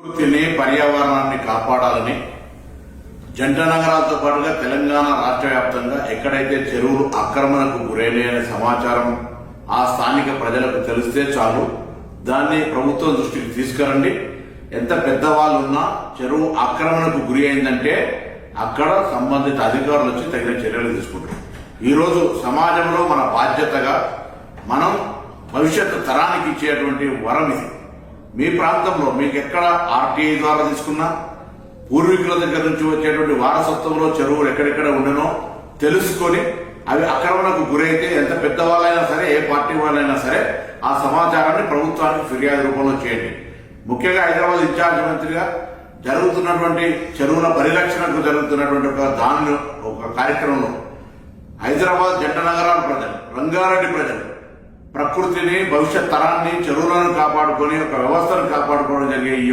ప్రకృతిని పర్యావరణాన్ని కాపాడాలని జంట నగరాలతో పాటుగా తెలంగాణ రాష్ట్ర వ్యాప్తంగా ఎక్కడైతే చెరువులు ఆక్రమణకు గురైన సమాచారం ఆ స్థానిక ప్రజలకు తెలిస్తే చాలు దాన్ని ప్రభుత్వం దృష్టికి తీసుకురండి. ఎంత పెద్దవాళ్ళు ఉన్నా చెరువు ఆక్రమణకు గురి అయిందంటే అక్కడ సంబంధిత అధికారులు వచ్చి తగిన చర్యలు తీసుకుంటారు. ఈరోజు సమాజంలో మన బాధ్యతగా మనం భవిష్యత్తు తరానికి ఇచ్చేటువంటి వరం ఇది. మీ ప్రాంతంలో మీకు ఎక్కడ ఆర్టీఐ ద్వారా తీసుకున్నా పూర్వీకుల దగ్గర నుంచి వచ్చేటువంటి వారసత్వంలో చెరువులు ఎక్కడెక్కడ ఉండనో తెలుసుకొని అవి ఆక్రమణకు గురైతే ఎంత పెద్దవాళ్ళైనా సరే ఏ పార్టీ వాళ్ళైనా సరే ఆ సమాచారాన్ని ప్రభుత్వానికి ఫిర్యాదు రూపంలో చేయండి. ముఖ్యంగా హైదరాబాద్ ఇన్ఛార్జ్ మంత్రిగా జరుగుతున్నటువంటి చెరువుల పరిరక్షణకు జరుగుతున్నటువంటి ఒక కార్యక్రమంలో హైదరాబాద్ జంట నగరాల ప్రజలు, రంగారెడ్డి ప్రజలు ప్రకృతిని, భవిష్యత్ తరాన్ని, చెరువులను కాపాడుకొని ఒక వ్యవస్థను కాపాడుకోవడం జరిగే ఈ